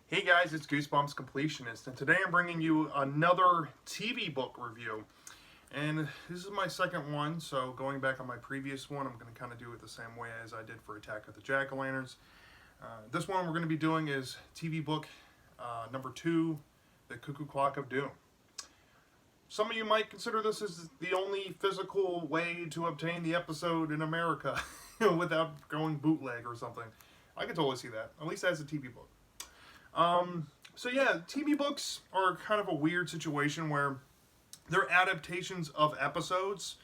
Hey guys, it's Goosebumps Completionist, and today I'm bringing you another TV book review. And this is my second one, so going back on my previous one, I'm going to kind of do it the same way as I did for Attack of the Jack-O-Lanterns. This one we're going to be doing is TV book number 2, The Cuckoo Clock of Doom. Some of you might consider this as the only physical way to obtain the episode in America without going bootleg or something. I can totally see that, at least as a TV book. So yeah, TV books are kind of a weird situation where they're adaptations of episodes,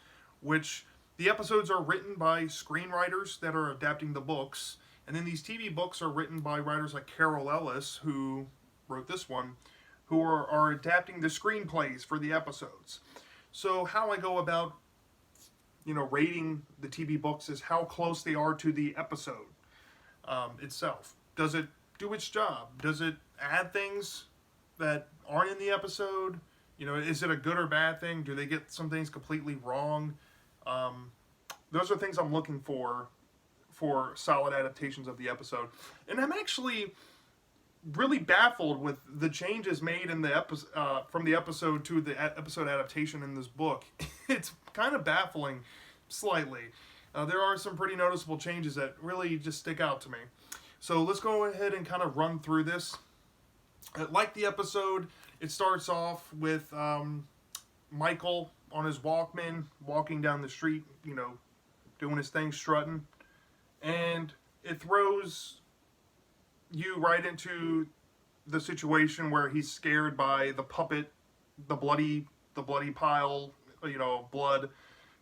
which the episodes are written by screenwriters that are adapting the books, and then these TV books are written by writers like Carol Ellis, who wrote this one, who are adapting the screenplays for the episodes. So how I go about, rating the TV books is how close they are to the episode itself. Does it do its job? Does it add things that aren't in the episode? Is it a good or bad thing? Do they get some things completely wrong? Those are things I'm looking for solid adaptations of the episode. And I'm actually really baffled with the changes made in the from the episode to the episode adaptation in this book. It's kind of baffling, slightly. There are some pretty noticeable changes that really just stick out to me. So let's go ahead and kind of run through this. Like the episode, it starts off with Michael on his Walkman, walking down the street, doing his thing, strutting. And it throws you right into the situation where he's scared by the puppet, the bloody pile, blood,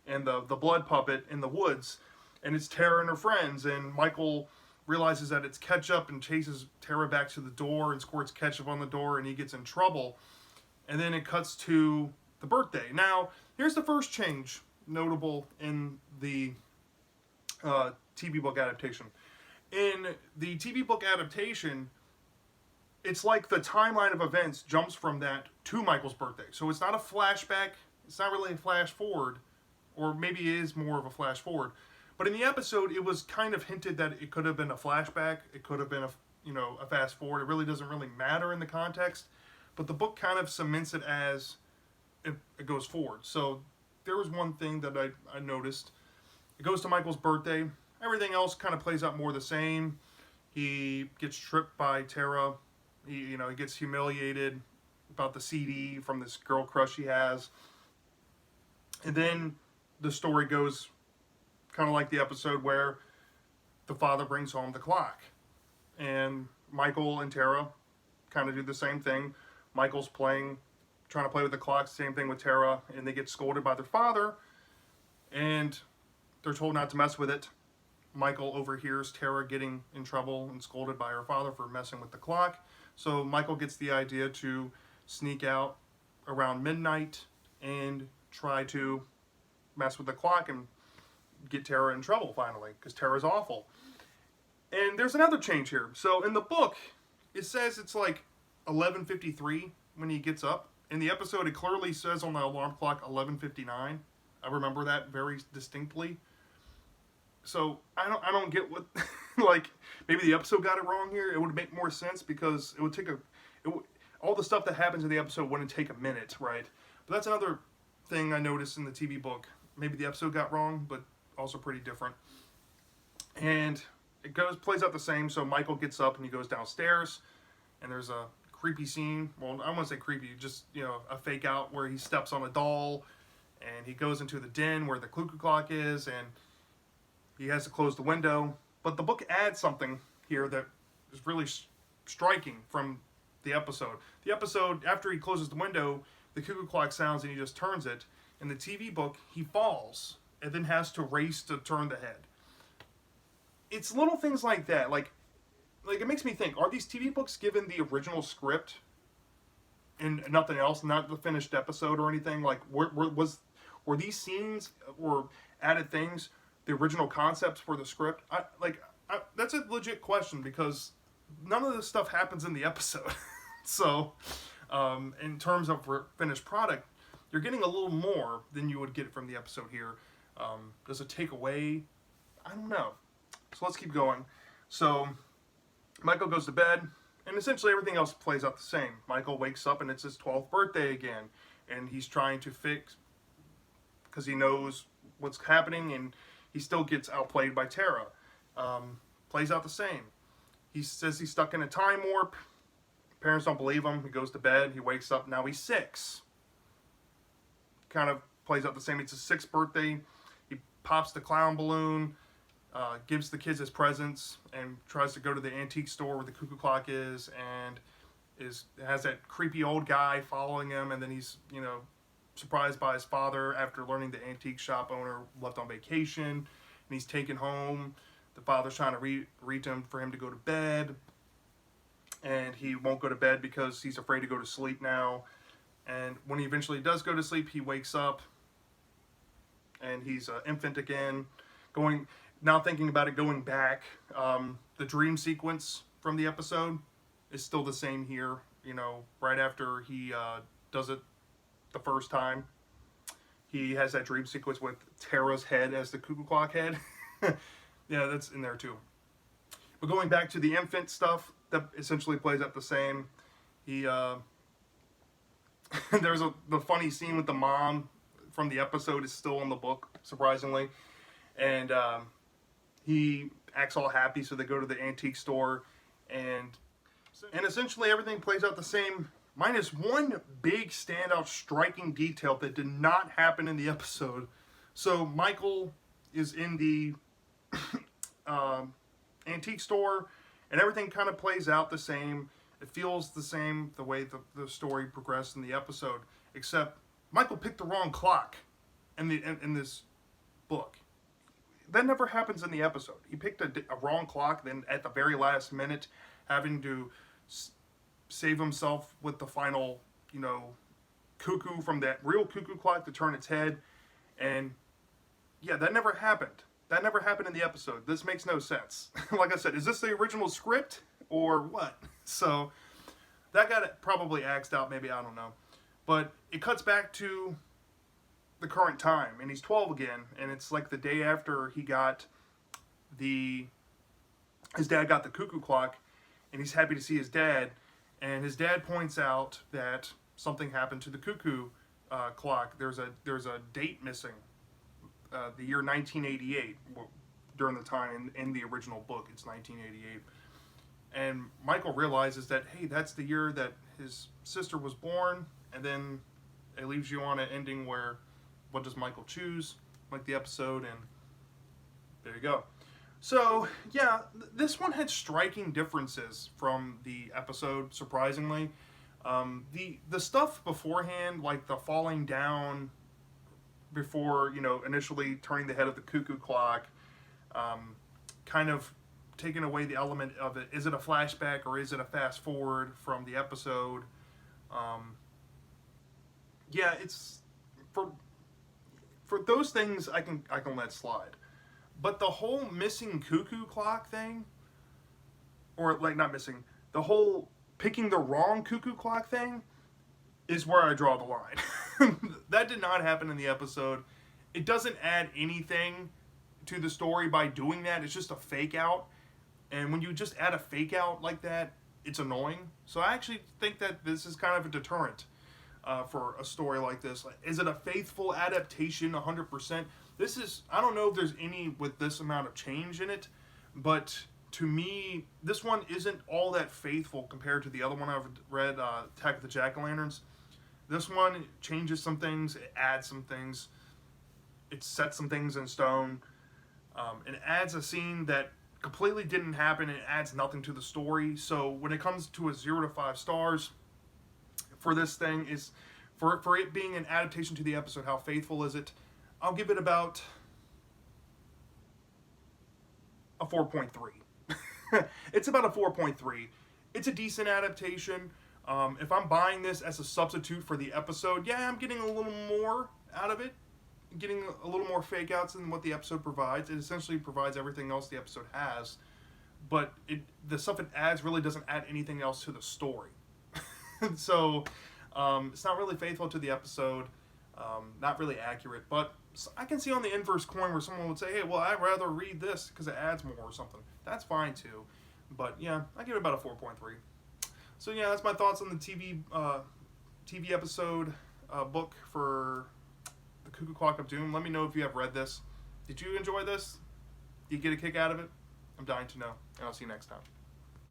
and the blood puppet in the woods. And it's Tara and her friends, and Michael realizes that it's ketchup and chases Tara back to the door and squirts ketchup on the door, and he gets in trouble. And then it cuts to the birthday. Now, here's the first change notable in the TV book adaptation. In the TV book adaptation, it's like the timeline of events jumps from that to Michael's birthday. So it's not a flashback, it's not really a flash forward, or maybe it is more of a flash forward. But in the episode, it was kind of hinted that it could have been a flashback. It could have been a fast forward. It really doesn't really matter in the context. But the book kind of cements it as it goes forward. So there was one thing that I noticed. It goes to Michael's birthday. Everything else kind of plays out more the same. He gets tripped by Tara. He gets humiliated about the CD from this girl crush he has. And then the story goes kind of like the episode where the father brings home the clock. And Michael and Tara kind of do the same thing. Michael's trying to play with the clock, same thing with Tara, and they get scolded by their father, and they're told not to mess with it. Michael overhears Tara getting in trouble and scolded by her father for messing with the clock. So Michael gets the idea to sneak out around midnight and try to mess with the clock and get Tara in trouble finally, because Tara's awful. And there's another change here. So in the book, it says it's like 11:53 when he gets up. In the episode, it clearly says on the alarm clock 11:59. I remember that very distinctly. So I don't get what like maybe the episode got it wrong here. It would make more sense because it would take all the stuff that happens in the episode wouldn't take a minute, right? But that's another thing I noticed in the TV book. Maybe the episode got wrong, but also pretty different. And it plays out the same. So Michael gets up and he goes downstairs, and there's a creepy scene. Well, I won't say creepy, just a fake out where he steps on a doll, and he goes into the den where the cuckoo clock is, and he has to close the window. But the book adds something here that is really striking from the episode. The episode, after he closes the window, the cuckoo clock sounds and he just turns it. In the TV book, he falls and then has to race to turn the head. It's little things like that. Like it makes me think, are these TV books given the original script and nothing else, not the finished episode or anything? Like, were these scenes or added things the original concepts for the script? That's a legit question, because none of this stuff happens in the episode. So, in terms of finished product, you're getting a little more than you would get from the episode here. Does it take away? I don't know. So let's keep going. So Michael goes to bed. And essentially everything else plays out the same. Michael wakes up and it's his 12th birthday again, and he's trying to fix, because he knows what's happening, and he still gets outplayed by Tara. Plays out the same. He says he's stuck in a time warp. Parents don't believe him. He goes to bed. He wakes up. Now he's 6. Kind of plays out the same. It's his 6th birthday. He pops the clown balloon, gives the kids his presents, and tries to go to the antique store where the cuckoo clock is, and has that creepy old guy following him, and then he's, surprised by his father after learning the antique shop owner left on vacation, and he's taken home. The father's trying to reach him for him to go to bed, and he won't go to bed because he's afraid to go to sleep now. And when he eventually does go to sleep, he wakes up, and he's an infant again. Now thinking about it, going back, the dream sequence from the episode is still the same here. Right after he does it the first time, he has that dream sequence with Tara's head as the cuckoo clock head. Yeah, that's in there too. But going back to the infant stuff, that essentially plays out the same. He there's the funny scene with the mom from the episode is still in the book, surprisingly, and he acts all happy, so they go to the antique store, and essentially everything plays out the same, minus one big standout striking detail that did not happen in the episode. So Michael is in the antique store, and everything kind of plays out the same. It feels the same the way the story progressed in the episode, except Michael picked the wrong clock in this book. That never happens in the episode. He picked a wrong clock, then at the very last minute, having to save himself with the final, cuckoo from that real cuckoo clock to turn its head. And yeah, that never happened. That never happened in the episode. This makes no sense. Like I said, is this the original script or what? So that got probably axed out, maybe, I don't know. But it cuts back to the current time, and he's 12 again, and it's like the day after his dad got the cuckoo clock, and he's happy to see his dad, and his dad points out that something happened to the cuckoo clock. There's a date missing, the year 1988, during the time in the original book, it's 1988. And Michael realizes that, hey, that's the year that his sister was born, and then it leaves you on an ending where, what does Michael choose? Like the episode, and there you go. So, yeah, this one had striking differences from the episode, surprisingly. The stuff beforehand, like the falling down before, initially turning the head of the cuckoo clock, kind of taking away the element of it. Is it a flashback or is it a fast forward from the episode? Yeah, it's for those things I can let slide. But the whole missing cuckoo clock thing, or like not missing, the whole picking the wrong cuckoo clock thing is where I draw the line. That did not happen in the episode. It doesn't add anything to the story by doing that. It's just a fake out. And when you just add a fake out like that, it's annoying. So I actually think that this is kind of a deterrent for a story like this. Is it a faithful adaptation 100%? I don't know if there's any with this amount of change in it, but to me, this one isn't all that faithful compared to the other one I've read, Attack of the Jack-o'-lanterns. This one changes some things, it adds some things, it sets some things in stone, it adds a scene that completely didn't happen, and it adds nothing to the story. So when it comes to a 0 to 5 stars for this thing, is for it being an adaptation to the episode, how faithful is it? I'll give it about a 4.3. It's about a 4.3. It's a decent adaptation. If I'm buying this as a substitute for the episode, yeah, I'm getting a little more out of it. Getting a little more fake outs than what the episode provides. It essentially provides everything else the episode has, but the stuff it adds really doesn't add anything else to the story. So it's not really faithful to the episode, not really accurate, but I can see on the inverse coin where someone would say, hey, well, I'd rather read this because it adds more or something. That's fine too. But yeah, I give it about a 4.3. So yeah, that's my thoughts on the TV episode book for the Cuckoo Clock of Doom. Let me know if you have read this. Did you enjoy this? Did you get a kick out of it? I'm dying to know, and I'll see you next time.